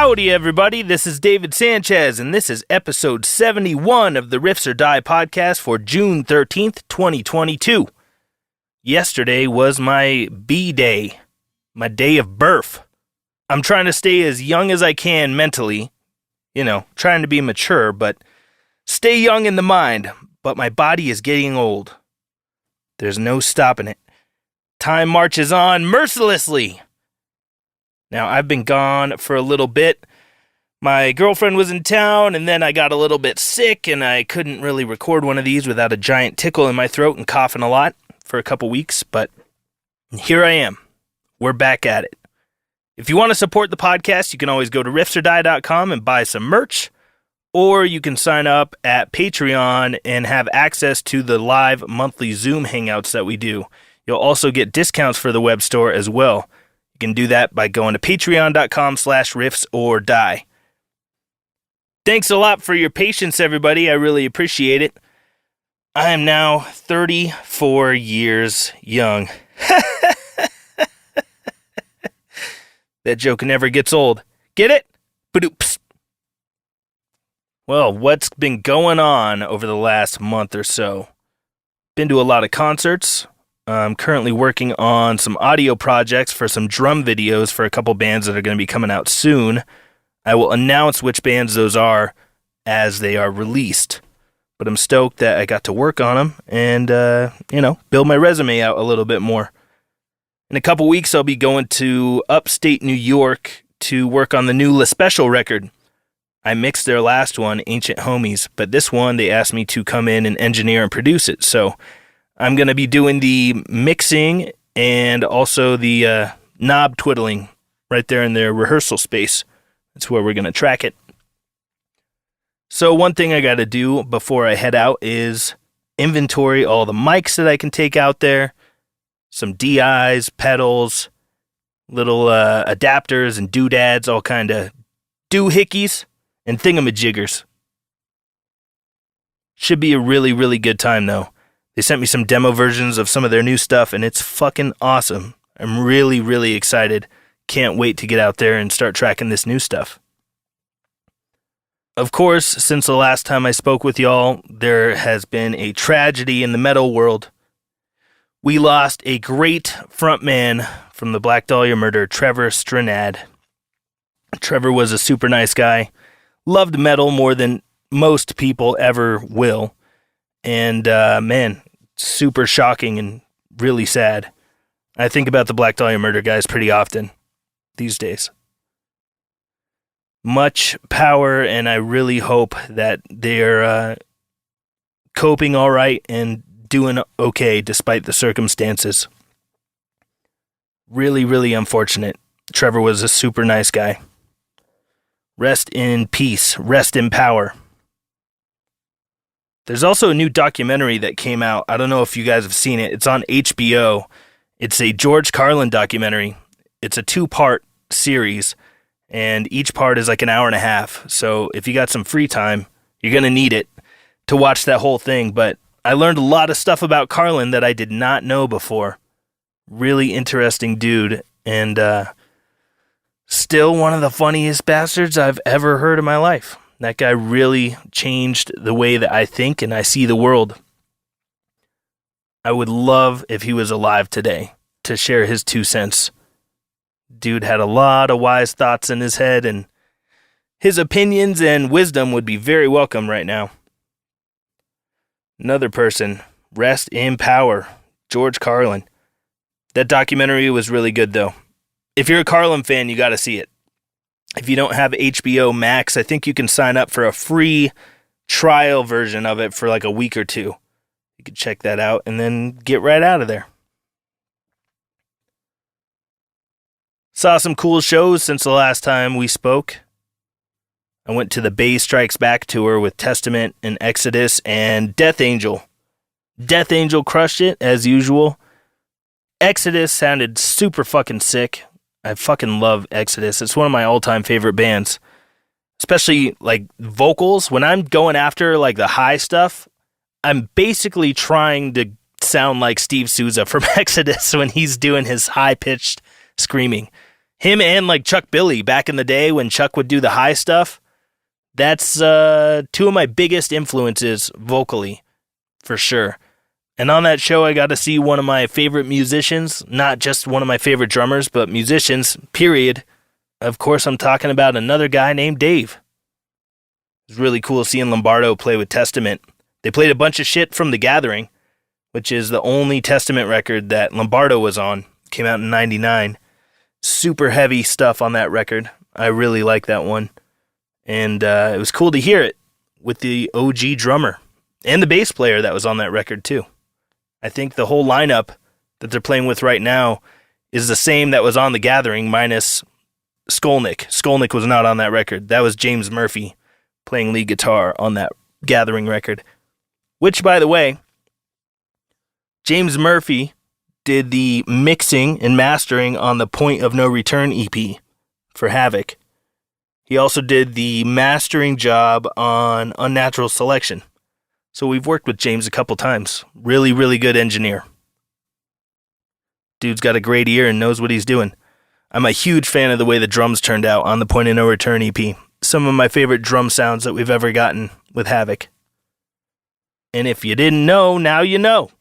Howdy, everybody. This is David Sanchez, and this is episode 71 of the Riffs Or Die Podcast for June 13th, 2022. Yesterday was my B-Day, my day of birth. I'm trying to stay as young as I can mentally, trying to be mature, but stay young in the mind, but my body is getting old. There's no stopping it. Time marches on mercilessly. Now, I've been gone for a little bit. My girlfriend was in town, and then I got a little bit sick, and I couldn't really record one of these without a giant tickle in my throat and coughing a lot for a couple weeks, but here I am. We're back at it. If you want to support the podcast, you can always go to riffsordie.com and buy some merch, or you can sign up at Patreon and have access to the live monthly Zoom hangouts that we do. You'll also get discounts for the web store as well. You can do that by going to patreon.com/riffsordie. Thanks a lot for your patience, everybody. I really appreciate it. I am now 34 years young. That joke never gets old. Get it? Ba-doops. Well, what's been going on over the last month or so? Been to a lot of concerts. I'm currently working on some audio projects for some drum videos for a couple bands that are going to be coming out soon. I will announce which bands those are as they are released. But I'm stoked that I got to work on them and, build my resume out a little bit more. In a couple weeks, I'll be going to upstate New York to work on the new La Special record. I mixed their last one, Ancient Homies, but this one they asked me to come in and engineer and produce it. So I'm going to be doing the mixing and also the knob twiddling right there in their rehearsal space. That's where we're going to track it. So one thing I got to do before I head out is inventory all the mics that I can take out there, some DIs, pedals, little adapters and doodads, all kind of doohickeys and thingamajiggers. Should be a really, really good time, though. They sent me some demo versions of some of their new stuff, and it's fucking awesome. I'm really, really excited. Can't wait to get out there and start tracking this new stuff. Of course, since the last time I spoke with y'all, there has been a tragedy in the metal world. We lost a great frontman from the Black Dahlia murder, Trevor Strnad. Trevor was a super nice guy. Loved metal more than most people ever will. And, super shocking and really sad. I think about the Black Dahlia murder guys pretty often these days. Much power, and I really hope that they're coping all right and doing okay despite the circumstances. Really, really unfortunate. Trevor was a super nice guy. Rest in peace. Rest in power. There's also a new documentary that came out. I don't know if you guys have seen it. It's on HBO. It's a George Carlin documentary. It's a 2-part series, and each part is like an hour and a half. So if you got some free time, you're going to need it to watch that whole thing. But I learned a lot of stuff about Carlin that I did not know before. Really interesting dude, and still one of the funniest bastards I've ever heard in my life. That guy really changed the way that I think and I see the world. I would love if he was alive today to share his 2 cents. Dude had a lot of wise thoughts in his head, and his opinions and wisdom would be very welcome right now. Another person, rest in power, George Carlin. That documentary was really good, though. If you're a Carlin fan, you got to see it. If you don't have HBO Max, I think you can sign up for a free trial version of it for like a week or 2. You can check that out and then get right out of there. Saw some cool shows since the last time we spoke. I went to the Bay Strikes Back tour with Testament and Exodus and Death Angel. Death Angel crushed it, as usual. Exodus sounded super fucking sick. I fucking love Exodus. It's one of my all-time favorite bands. Especially, like, vocals. When I'm going after, like, the high stuff, I'm basically trying to sound like Steve Souza from Exodus when he's doing his high-pitched screaming. Him and like Chuck Billy back in the day when Chuck would do the high stuff. That's two of my biggest influences vocally, for sure. And on that show, I got to see one of my favorite musicians, not just one of my favorite drummers, but musicians, period. Of course, I'm talking about another guy named Dave. It was really cool seeing Lombardo play with Testament. They played a bunch of shit from The Gathering, which is the only Testament record that Lombardo was on. Came out in 99. Super heavy stuff on that record. I really like that one. And it was cool to hear it with the OG drummer and the bass player that was on that record too. I think the whole lineup that they're playing with right now is the same that was on The Gathering minus Skolnick. Skolnick was not on that record. That was James Murphy playing lead guitar on that Gathering record. Which, by the way, James Murphy did the mixing and mastering on the Point of No Return EP for Havoc. He also did the mastering job on Unnatural Selection. So we've worked with James a couple times. Really, really good engineer. Dude's got a great ear and knows what he's doing. I'm a huge fan of the way the drums turned out on the Point of No Return EP. Some of my favorite drum sounds that we've ever gotten with Havoc. And if you didn't know, now you know.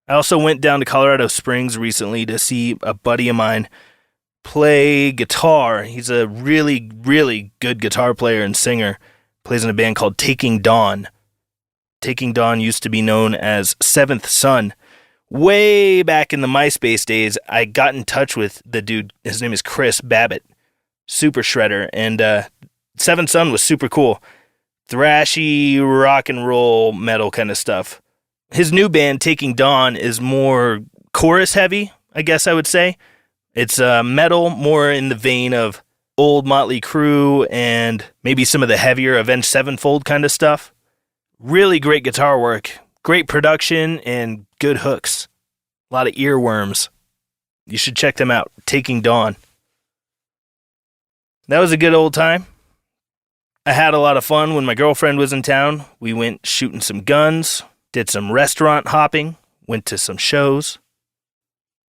I also went down to Colorado Springs recently to see a buddy of mine play guitar. He's a really, really good guitar player and singer. Plays in a band called Taking Dawn. Taking Dawn used to be known as Seventh Son. Way back in the MySpace days, I got in touch with the dude. His name is Chris Babbitt. Super shredder. And Seventh Son was super cool. Thrashy, rock and roll, metal kind of stuff. His new band, Taking Dawn, is more chorus heavy, I guess I would say. It's metal, more in the vein of old Motley Crue and maybe some of the heavier Avenged Sevenfold kind of stuff. Really great guitar work, great production, and good hooks. A lot of earworms. You should check them out. Taking Dawn. That was a good old time. I had a lot of fun when my girlfriend was in town. We went shooting some guns, did some restaurant hopping, went to some shows.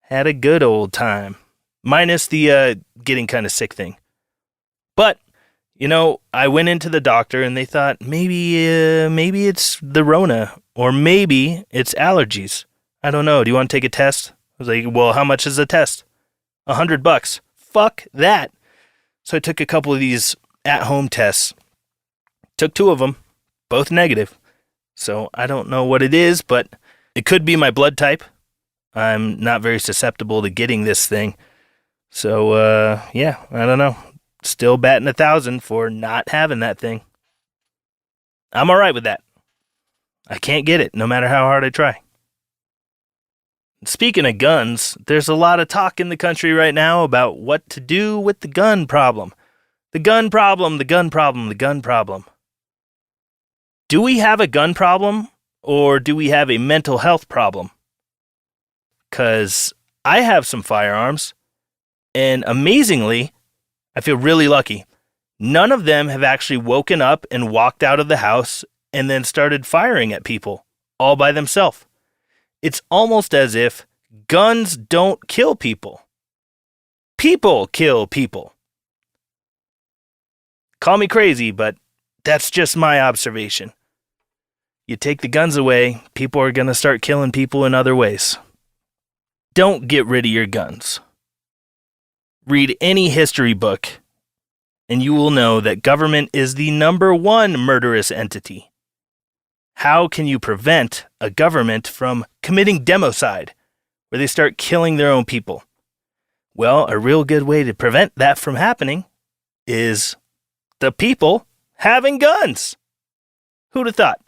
Had a good old time. Minus the getting kind of sick thing. But, you know, I went into the doctor and they thought maybe it's the Rona or maybe it's allergies. I don't know. Do you want to take a test? I was like, well, how much is the test? $100. Fuck that. So I took a couple of these at-home tests. Took 2 of them, both negative. So I don't know what it is, but it could be my blood type. I'm not very susceptible to getting this thing. So, yeah, I don't know. Still batting 1,000 for not having that thing. I'm all right with that. I can't get it, no matter how hard I try. Speaking of guns, there's a lot of talk in the country right now about what to do with the gun problem. The gun problem, the gun problem, the gun problem. Do we have a gun problem, or do we have a mental health problem? Because I have some firearms, and amazingly, I feel really lucky. None of them have actually woken up and walked out of the house and then started firing at people all by themselves. It's almost as if guns don't kill people. People kill people. Call me crazy, but that's just my observation. You take the guns away, people are going to start killing people in other ways. Don't get rid of your guns. Read any history book, and you will know that government is the number one murderous entity. How can you prevent a government from committing democide, where they start killing their own people? Well, a real good way to prevent that from happening is the people having guns. Who'd have thought?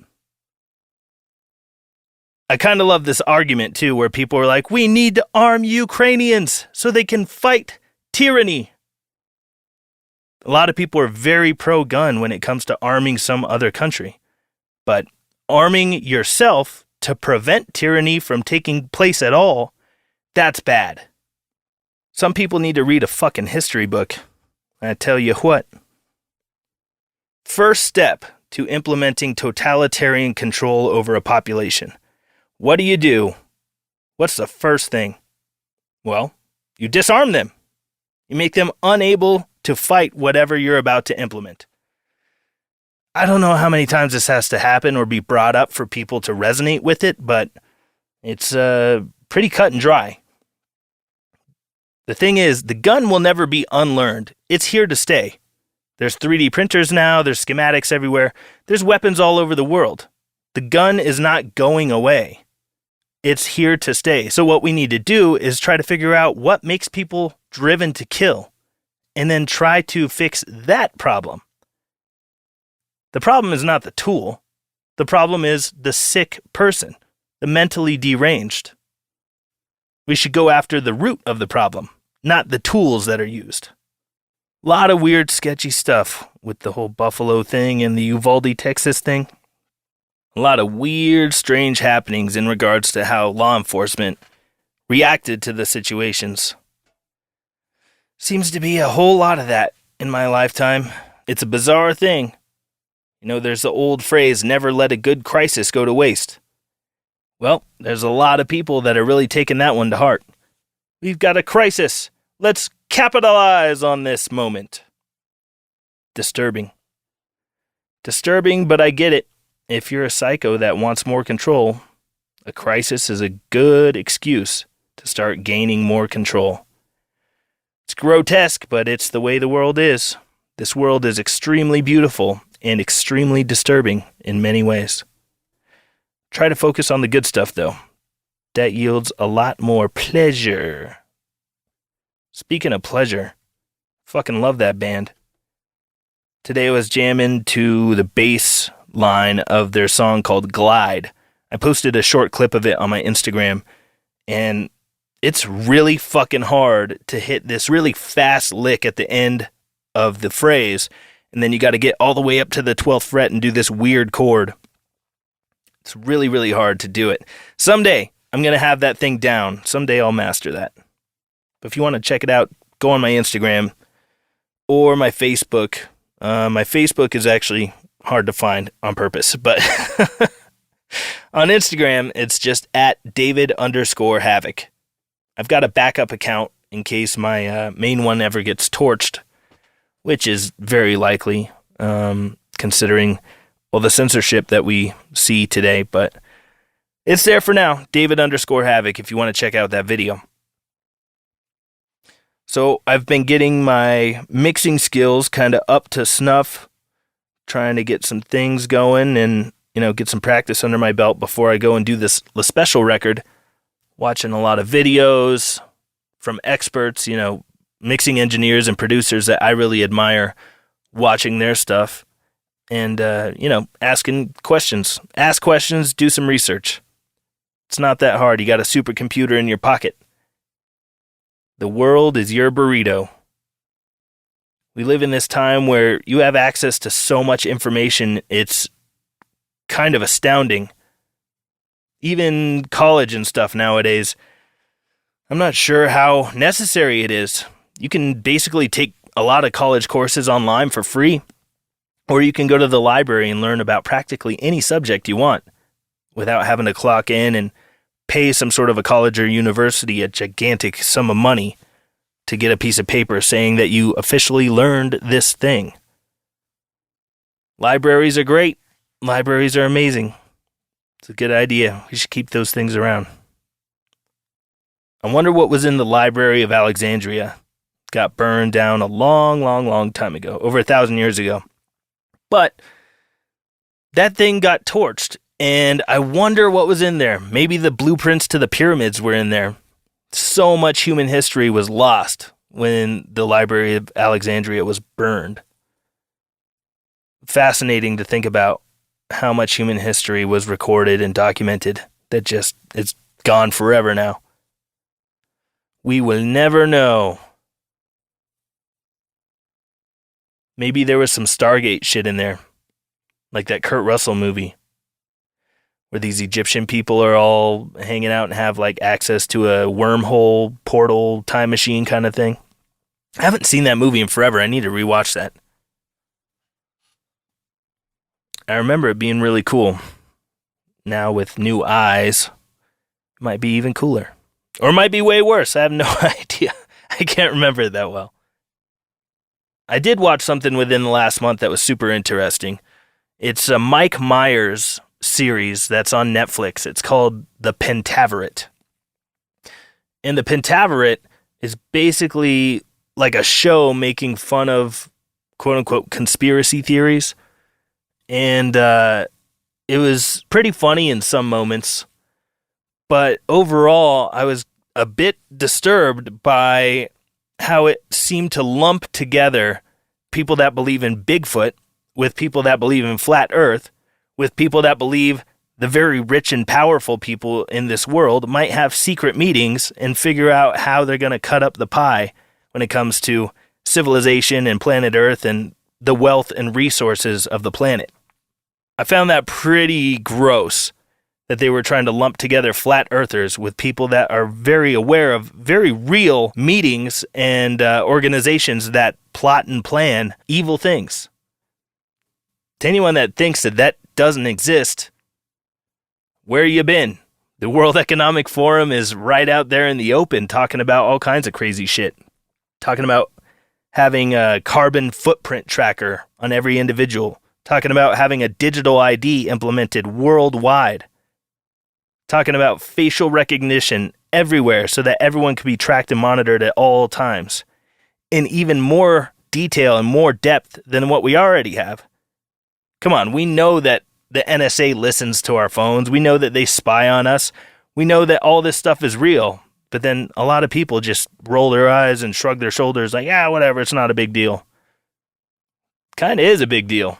I kind of love this argument, too, where people are like, we need to arm Ukrainians so they can fight tyranny. A lot of people are very pro-gun when it comes to arming some other country. But arming yourself to prevent tyranny from taking place at all, that's bad. Some people need to read a fucking history book. I tell you what. First step to implementing totalitarian control over a population. What do? What's the first thing? Well, You disarm them. You make them unable to fight whatever you're about to implement. I don't know how many times this has to happen or be brought up for people to resonate with it, but it's pretty cut and dry. The thing is, the gun will never be unlearned. It's here to stay. There's 3D printers now, there's schematics everywhere, there's weapons all over the world. The gun is not going away. It's here to stay. So what we need to do is try to figure out what makes people driven to kill, and then try to fix that problem. The problem is not the tool. The problem is the sick person, the mentally deranged. We should go after the root of the problem, not the tools that are used. A lot of weird, sketchy stuff with the whole Buffalo thing and the Uvalde, Texas thing. A lot of weird, strange happenings in regards to how law enforcement reacted to the situations. Seems to be a whole lot of that in my lifetime. It's a bizarre thing. You know, there's the old phrase, never let a good crisis go to waste. Well, there's a lot of people that are really taking that one to heart. We've got a crisis. Let's capitalize on this moment. Disturbing. Disturbing, but I get it. If you're a psycho that wants more control, a crisis is a good excuse to start gaining more control. It's grotesque, but it's the way the world is. This world is extremely beautiful and extremely disturbing in many ways. Try to focus on the good stuff, though. That yields a lot more pleasure. Speaking of pleasure, fucking love that band. Today I was jamming to the bass line of their song called Glide. I posted a short clip of it on my Instagram, and it's really fucking hard to hit this really fast lick at the end of the phrase, and then you got to get all the way up to the 12th fret and do this weird chord. It's really, really hard to do it. Someday, I'm going to have that thing down. Someday I'll master that. But if you want to check it out, go on my Instagram or my Facebook. My Facebook is actually hard to find on purpose, but on Instagram, it's just at David_Havoc. I've got a backup account in case my main one ever gets torched, which is very likely, considering the censorship that we see today, but it's there for now, David_Havoc, if you want to check out that video. So I've been getting my mixing skills kind of up to snuff, trying to get some things going and, get some practice under my belt before I go and do this special record. Watching a lot of videos from experts, mixing engineers and producers that I really admire, watching their stuff and, asking questions. Ask questions, do some research. It's not that hard. You got a supercomputer in your pocket. The world is your burrito. We live in this time where you have access to so much information, it's kind of astounding. Even college and stuff nowadays, I'm not sure how necessary it is. You can basically take a lot of college courses online for free, or you can go to the library and learn about practically any subject you want without having to clock in and pay some sort of a college or university a gigantic sum of money to get a piece of paper saying that you officially learned this thing. Libraries are great. Libraries are amazing. It's a good idea. We should keep those things around. I wonder what was in the Library of Alexandria. It got burned down a long, long, long time ago, over 1,000 years ago. But that thing got torched, and I wonder what was in there. Maybe the blueprints to the pyramids were in there. So much human history was lost when the Library of Alexandria was burned. Fascinating to think about how much human history was recorded and documented that just it's gone forever now. We will never know. Maybe there was some Stargate shit in there, like that Kurt Russell movie, where these Egyptian people are all hanging out and have like access to a wormhole, portal, time machine kind of thing. I haven't seen that movie in forever. I need to rewatch that. I remember it being really cool. Now with new eyes, it might be even cooler. Or it might be way worse. I have no idea. I can't remember it that well. I did watch something within the last month that was super interesting. It's a Mike Myers series that's on Netflix. It's called The Pentaverate. And The Pentaverate is basically like a show making fun of quote-unquote conspiracy theories. And it was pretty funny in some moments. But overall, I was a bit disturbed by how it seemed to lump together people that believe in Bigfoot with people that believe in flat Earth, with people that believe the very rich and powerful people in this world might have secret meetings and figure out how they're going to cut up the pie when it comes to civilization and planet Earth and the wealth and resources of the planet. I found that pretty gross that they were trying to lump together flat earthers with people that are very aware of very real meetings and organizations that plot and plan evil things. To anyone that thinks that that doesn't exist, where you been? The World Economic Forum is right out there in the open talking about all kinds of crazy shit. Talking about having a carbon footprint tracker on every individual. Talking about having a digital ID implemented worldwide. Talking about facial recognition everywhere so that everyone can be tracked and monitored at all times. In even more detail and more depth than what we already have. Come on, we know that the NSA listens to our phones. We know that they spy on us. We know that all this stuff is real. But then a lot of people just roll their eyes and shrug their shoulders like, yeah, whatever, it's not a big deal. Kind of is a big deal.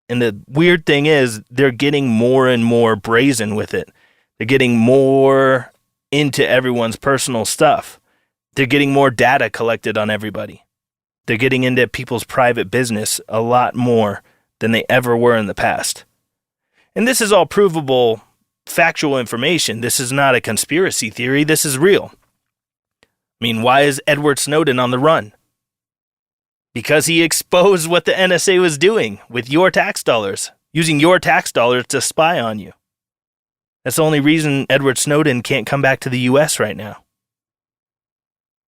And the weird thing is, they're getting more and more brazen with it. They're getting more into everyone's personal stuff. They're getting more data collected on everybody. They're getting into people's private business a lot more than they ever were in the past. And this is all provable, factual information. This is not a conspiracy theory. This is real. I mean, why is Edward Snowden on the run? Because he exposed what the NSA was doing with your tax dollars, using your tax dollars to spy on you. That's the only reason Edward Snowden can't come back to the U.S. right now.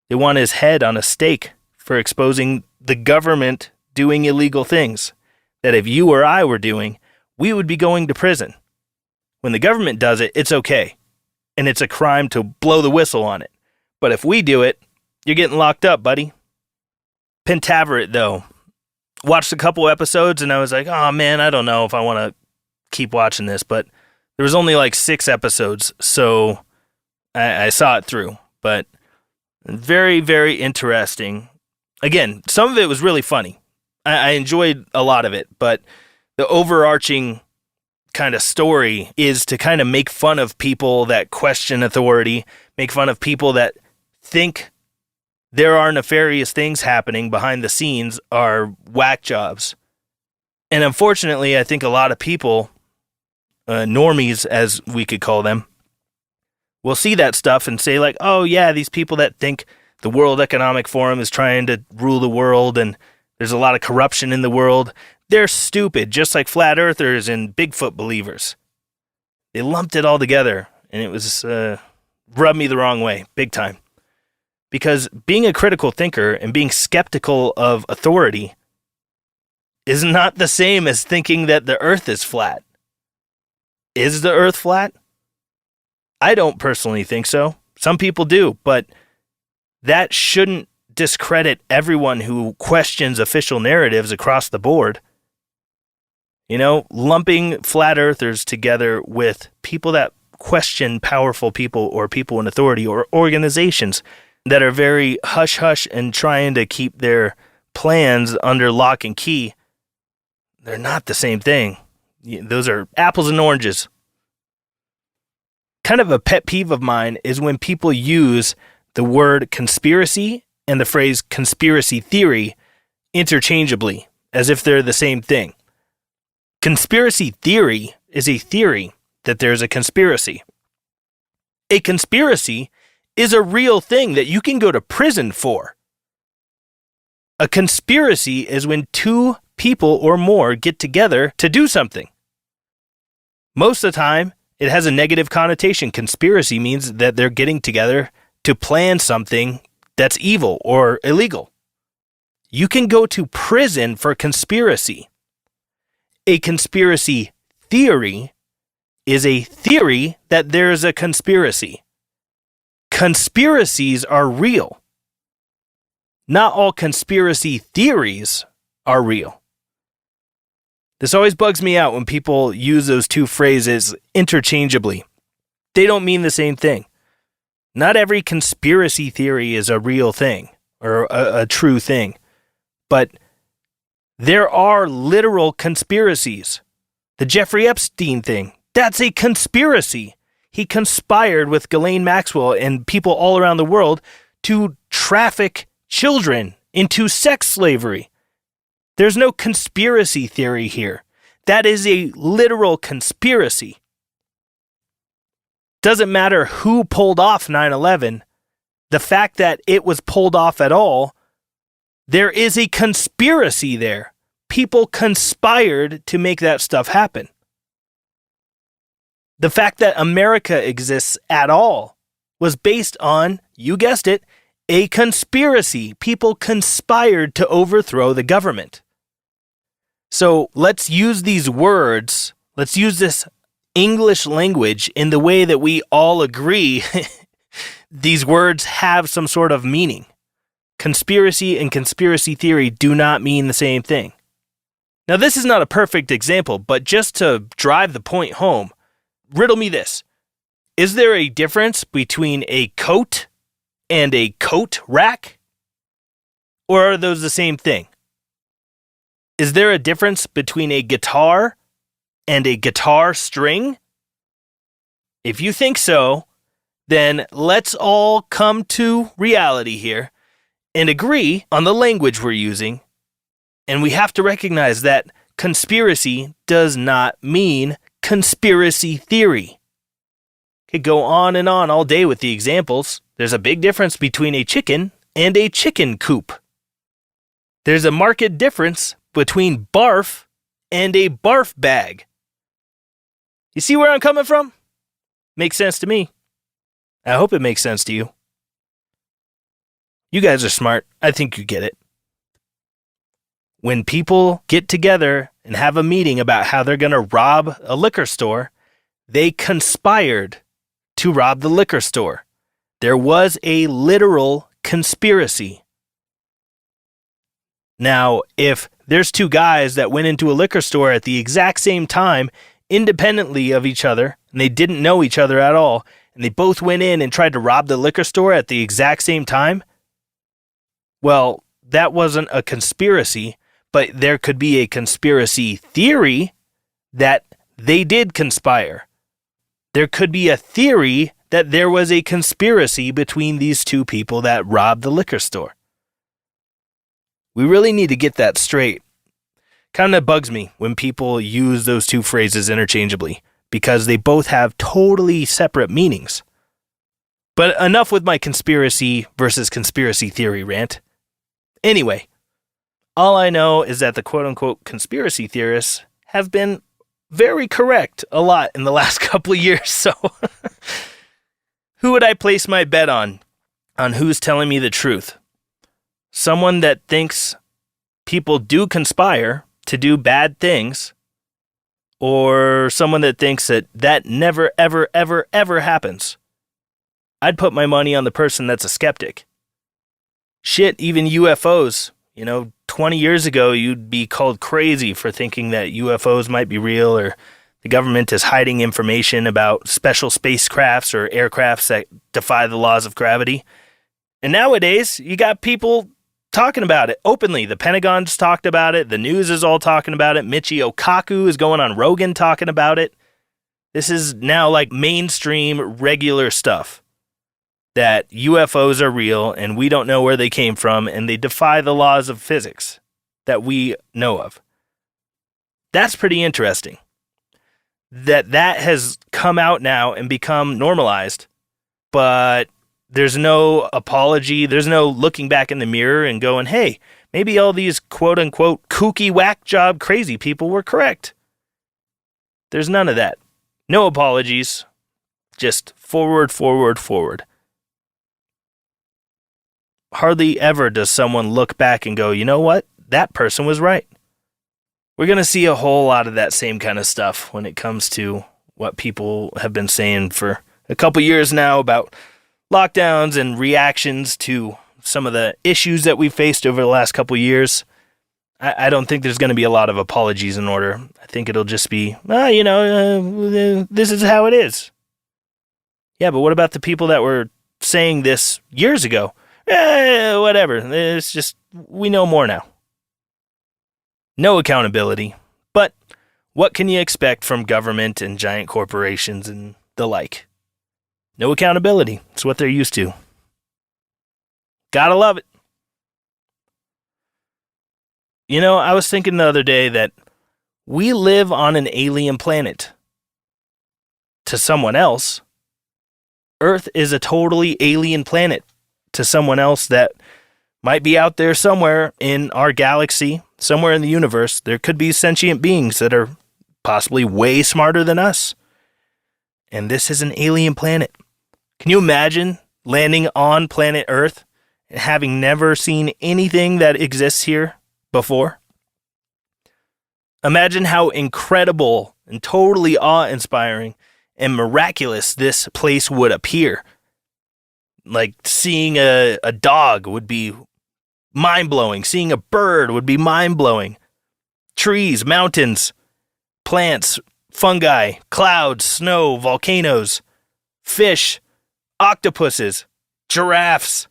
They want his head on a stake for exposing the government doing illegal things that if you or I were doing, we would be going to prison. When the government does it, it's okay. And it's a crime to blow the whistle on it. But if we do it, you're getting locked up, buddy. Pentaverate, though. Watched a couple episodes and I was like, oh man, I don't know if I want to keep watching this. But there was only like 6 episodes, so I saw it through. But very, very interesting. Again, some of it was really funny. I enjoyed a lot of it, but the overarching kind of story is to kind of make fun of people that question authority, make fun of people that think there are nefarious things happening behind the scenes, are whack jobs. And unfortunately, I think a lot of people, normies as we could call them, will see that stuff and say like, oh yeah, these people that think the World Economic Forum is trying to rule the world and there's a lot of corruption in the world. They're stupid, just like flat earthers and Bigfoot believers. They lumped it all together, and it was rubbed me the wrong way, big time. Because being a critical thinker and being skeptical of authority is not the same as thinking that the earth is flat. Is the earth flat? I don't personally think so. Some people do, but that shouldn't discredit everyone who questions official narratives across the board. You know, lumping flat earthers together with people that question powerful people or people in authority or organizations that are very hush-hush and trying to keep their plans under lock and key, they're not the same thing. Those are apples and oranges. Kind of a pet peeve of mine is when people use the word conspiracy and the phrase conspiracy theory interchangeably, as if they're the same thing. Conspiracy theory is a theory that there's a conspiracy. A conspiracy is a real thing that you can go to prison for. A conspiracy is when 2 people or more get together to do something. Most of the time, it has a negative connotation. Conspiracy means that they're getting together to plan something that's evil or illegal. You can go to prison for conspiracy. A conspiracy theory is a theory that there's a conspiracy. Conspiracies are real. Not all conspiracy theories are real. This always bugs me out when people use those two phrases interchangeably. They don't mean the same thing. Not every conspiracy theory is a real thing or a true thing. But there are literal conspiracies. The Jeffrey Epstein thing, that's a conspiracy. He conspired with Ghislaine Maxwell and people all around the world to traffic children into sex slavery. There's no conspiracy theory here. That is a literal conspiracy. Doesn't matter who pulled off 9/11. The fact that it was pulled off at all, there is a conspiracy there. People conspired to make that stuff happen. The fact that America exists at all was based on, you guessed it, a conspiracy. People conspired to overthrow the government. So let's use these words, let's use this English language in the way that we all agree these words have some sort of meaning. Conspiracy and conspiracy theory do not mean the same thing. Now, this is not a perfect example, but just to drive the point home, riddle me this. Is there a difference between a coat and a coat rack? Or are those the same thing? Is there a difference between a guitar and a guitar string? If you think so, then let's all come to reality here and agree on the language we're using. And we have to recognize that conspiracy does not mean conspiracy theory. Could go on and on all day with the examples. There's a big difference between a chicken and a chicken coop. There's a marked difference between barf and a barf bag. You see where I'm coming from? Makes sense to me. I hope it makes sense to you. You guys are smart. I think you get it. When people get together and have a meeting about how they're going to rob a liquor store, they conspired to rob the liquor store. There was a literal conspiracy. Now, if there's two guys that went into a liquor store at the exact same time, independently of each other, and they didn't know each other at all, and they both went in and tried to rob the liquor store at the exact same time, well, that wasn't a conspiracy, but there could be a conspiracy theory that they did conspire. There could be a theory that there was a conspiracy between these two people that robbed the liquor store. We really need to get that straight. Kind of bugs me when people use those two phrases interchangeably because they both have totally separate meanings. But enough with my conspiracy versus conspiracy theory rant. Anyway, all I know is that the quote-unquote conspiracy theorists have been very correct a lot in the last couple of years, so who would I place my bet on who's telling me the truth? Someone that thinks people do conspire to do bad things, or someone that thinks that never, ever, ever, ever happens? I'd put my money on the person that's a skeptic. Shit, even UFOs. 20 years ago, you'd be called crazy for thinking that UFOs might be real or the government is hiding information about special spacecrafts or aircrafts that defy the laws of gravity. And nowadays, you got people talking about it openly. The Pentagon's talked about it. The news is all talking about it. Michio Kaku is going on Rogan talking about it. This is now like mainstream, regular stuff. That UFOs are real and we don't know where they came from and they defy the laws of physics that we know of. That's pretty interesting. That has come out now and become normalized, but there's no apology. There's no looking back in the mirror and going, hey, maybe all these quote unquote kooky whack job crazy people were correct. There's none of that. No apologies. Just forward, forward, forward. hardly ever does someone look back and go, you know what? That person was right. We're going to see a whole lot of that same kind of stuff when it comes to what people have been saying for a couple years now about lockdowns and reactions to some of the issues that we've faced over the last couple years. I don't think there's going to be a lot of apologies in order. I think it'll just be, this is how it is. Yeah, but what about the people that were saying this years ago? Whatever. It's just, we know more now. No accountability. But what can you expect from government and giant corporations and the like? No accountability. It's what they're used to. Gotta love it. I was thinking the other day that we live on an alien planet. To someone else, Earth is a totally alien planet. To someone else that might be out there somewhere in our galaxy, somewhere in the universe, there could be sentient beings that are possibly way smarter than us. And this is an alien planet. Can you imagine landing on planet Earth and having never seen anything that exists here before? Imagine how incredible and totally awe-inspiring and miraculous this place would appear. Like seeing a dog would be mind-blowing. Seeing a bird would be mind-blowing. Trees, mountains, plants, fungi, clouds, snow, volcanoes, fish, octopuses, giraffes.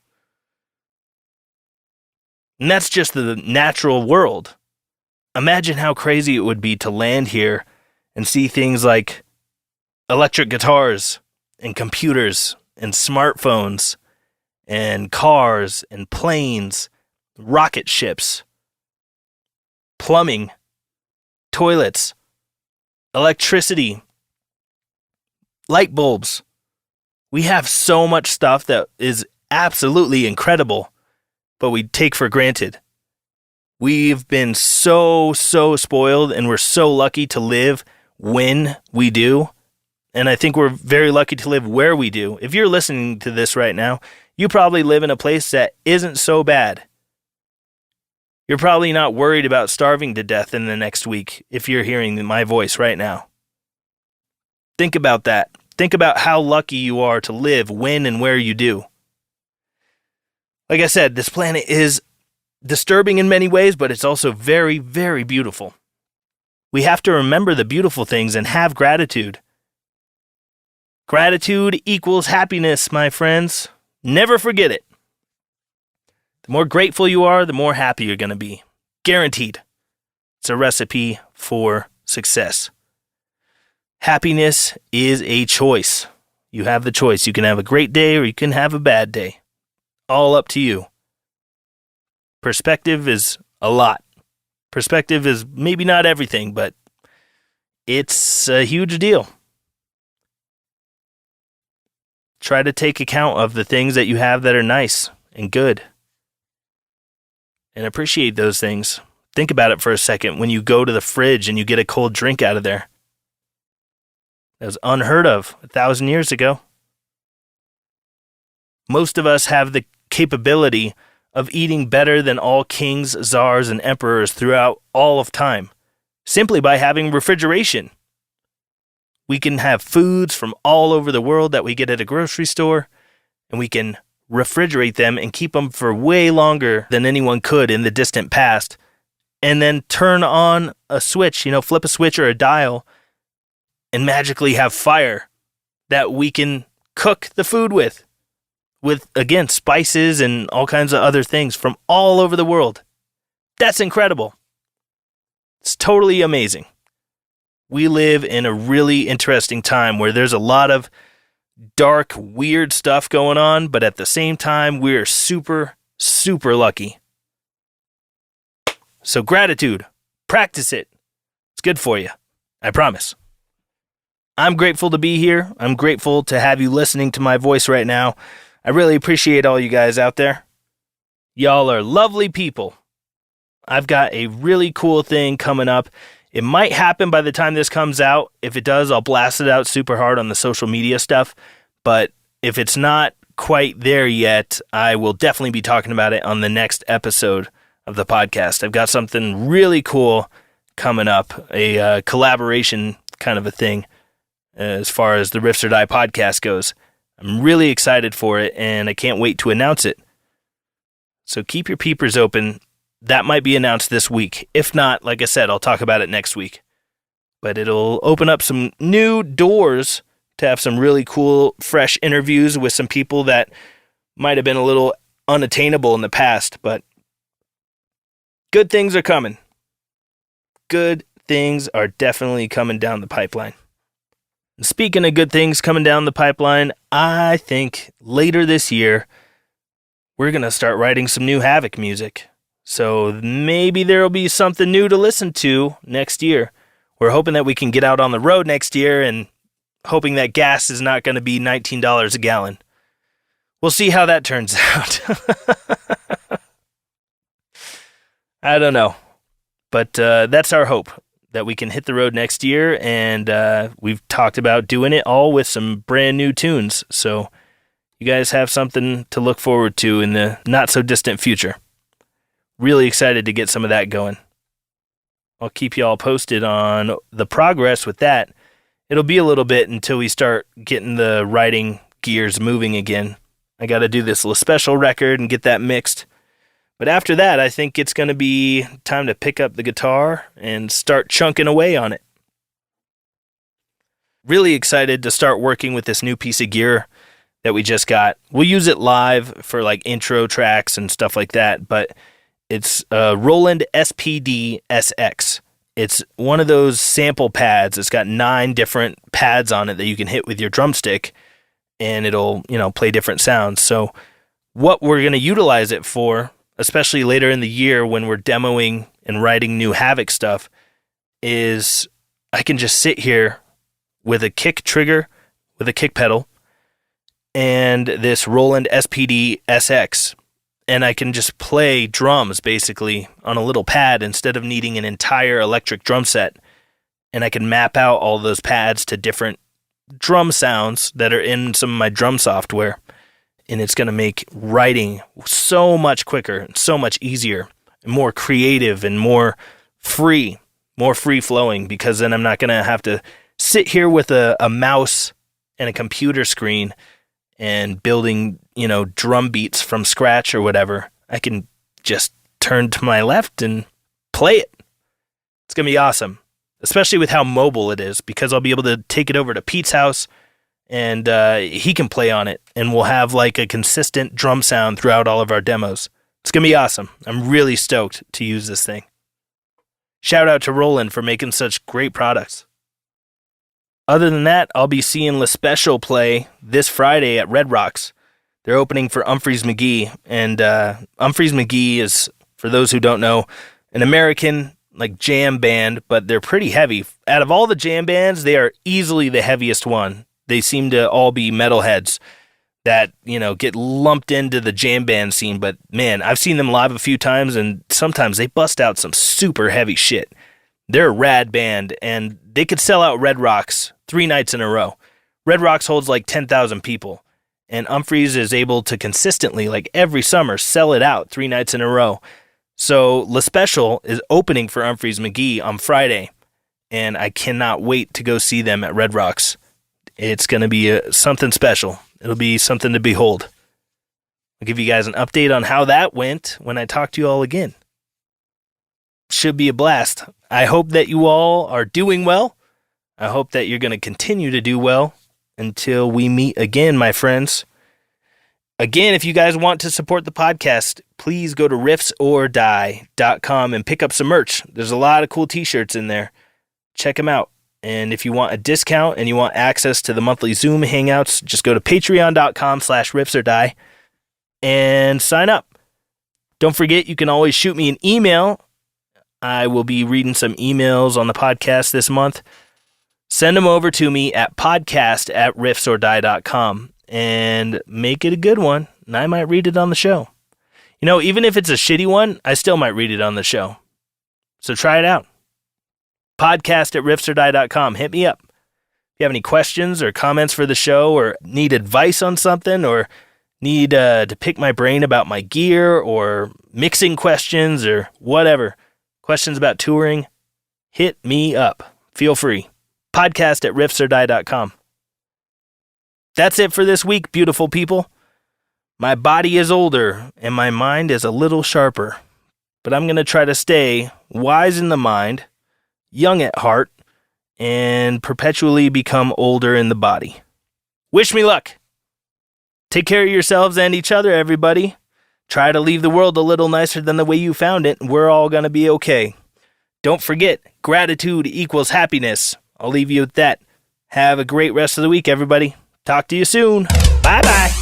And that's just the natural world. Imagine how crazy it would be to land here and see things like electric guitars and computers and smartphones and cars and planes, rocket ships, plumbing, toilets, electricity, light bulbs. We have so much stuff that is absolutely incredible, but we take for granted. We've been so spoiled, and we're so lucky to live when we do. And I think we're very lucky to live where we do. If you're listening to this right now, you probably live in a place that isn't so bad. You're probably not worried about starving to death in the next week if you're hearing my voice right now. Think about that. Think about how lucky you are to live when and where you do. Like I said, this planet is disturbing in many ways, but it's also very, very beautiful. We have to remember the beautiful things and have gratitude. Gratitude equals happiness, my friends. Never forget it. The more grateful you are, the more happy you're going to be. Guaranteed. It's a recipe for success. Happiness is a choice. You have the choice. You can have a great day or you can have a bad day. All up to you. Perspective is a lot. Perspective is maybe not everything, but it's a huge deal. Try to take account of the things that you have that are nice and good. And appreciate those things. Think about it for a second when you go to the fridge and you get a cold drink out of there. That was unheard of 1,000 years ago. Most of us have the capability of eating better than all kings, czars, and emperors throughout all of time, simply by having refrigeration. We can have foods from all over the world that we get at a grocery store, and we can refrigerate them and keep them for way longer than anyone could in the distant past, and then turn on a switch, flip a switch or a dial, and magically have fire that we can cook the food with, again, spices and all kinds of other things from all over the world. That's incredible. It's totally amazing. We live in a really interesting time where there's a lot of dark, weird stuff going on, but at the same time, we're super, super lucky. So gratitude, practice it. It's good for you. I promise. I'm grateful to be here. I'm grateful to have you listening to my voice right now. I really appreciate all you guys out there. Y'all are lovely people. I've got a really cool thing coming up. It might happen by the time this comes out. If it does, I'll blast it out super hard on the social media stuff. But if it's not quite there yet, I will definitely be talking about it on the next episode of the podcast. I've got something really cool coming up, a collaboration kind of a thing as far as the Riffs Or Die podcast goes. I'm really excited for it, and I can't wait to announce it. So keep your peepers open. That might be announced this week. If not, like I said, I'll talk about it next week. But it'll open up some new doors to have some really cool, fresh interviews with some people that might have been a little unattainable in the past, but good things are coming. Good things are definitely coming down the pipeline. And speaking of good things coming down the pipeline, I think later this year, we're going to start writing some new Havoc music. So maybe there will be something new to listen to next year. We're hoping that we can get out on the road next year and hoping that gas is not going to be $19 a gallon. We'll see how that turns out. I don't know. But that's our hope, that we can hit the road next year, and we've talked about doing it all with some brand new tunes. So you guys have something to look forward to in the not-so-distant future. Really excited to get some of that going. I'll keep you all posted on the progress with that. It'll be a little bit until we start getting the writing gears moving again. I got to do this little special record and get that mixed. But after that, I think it's going to be time to pick up the guitar and start chunking away on it. Really excited to start working with this new piece of gear that we just got. We'll use it live for like intro tracks and stuff like that, but it's a Roland SPD SX. It's one of those sample pads. It's got 9 different pads on it that you can hit with your drumstick, and it'll, play different sounds. So what we're going to utilize it for, especially later in the year when we're demoing and writing new Havoc stuff, is I can just sit here with a kick trigger, with a kick pedal, and this Roland SPD SX, and I can just play drums basically on a little pad instead of needing an entire electric drum set. And I can map out all those pads to different drum sounds that are in some of my drum software. And it's going to make writing so much quicker and so much easier and more creative and more free-flowing, because then I'm not going to have to sit here with a mouse and a computer screen and building, drum beats from scratch or whatever. I can just turn to my left and play it. It's going to be awesome, especially with how mobile it is, because I'll be able to take it over to Pete's house and he can play on it, and we'll have like a consistent drum sound throughout all of our demos. It's going to be awesome. I'm really stoked to use this thing. Shout out to Roland for making such great products. Other than that, I'll be seeing Le Special play this Friday at Red Rocks. They're opening for Humphreys McGee, and Humphreys McGee is, for those who don't know, an American jam band, but they're pretty heavy. Out of all the jam bands, they are easily the heaviest one. They seem to all be metalheads that, get lumped into the jam band scene. But man, I've seen them live a few times, and sometimes they bust out some super heavy shit. They're a rad band, and they could sell out Red Rocks 3 nights in a row. Red Rocks holds like 10,000 people, and Humphreys is able to consistently, every summer, sell it out 3 nights in a row. So Le Special is opening for Humphreys McGee on Friday, and I cannot wait to go see them at Red Rocks. It's going to be something special. It'll be something to behold. I'll give you guys an update on how that went when I talk to you all again. Should be a blast. I hope that you all are doing well. I hope that you're going to continue to do well until we meet again, my friends. Again, if you guys want to support the podcast, please go to riffsordie.com and pick up some merch. There's a lot of cool t-shirts in there. Check them out. And if you want a discount and you want access to the monthly Zoom hangouts, just go to patreon.com/riffsordie and sign up. Don't forget, you can always shoot me an email. I will be reading some emails on the podcast this month. Send them over to me at podcast@riffsordie.com and make it a good one, and I might read it on the show. Even if it's a shitty one, I still might read it on the show. So try it out. Podcast@riffsordie.com. Hit me up. If you have any questions or comments for the show, or need advice on something, or need to pick my brain about my gear or mixing questions or whatever, questions about touring, hit me up. Feel free. Podcast at riffsordie.com. That's it for this week, beautiful people. My body is older and my mind is a little sharper, but I'm going to try to stay wise in the mind, young at heart, and perpetually become older in the body. Wish me luck. Take care of yourselves and each other, everybody. Try to leave the world a little nicer than the way you found it. We're all going to be okay. Don't forget, gratitude equals happiness. I'll leave you with that. Have a great rest of the week, everybody. Talk to you soon. Bye-bye.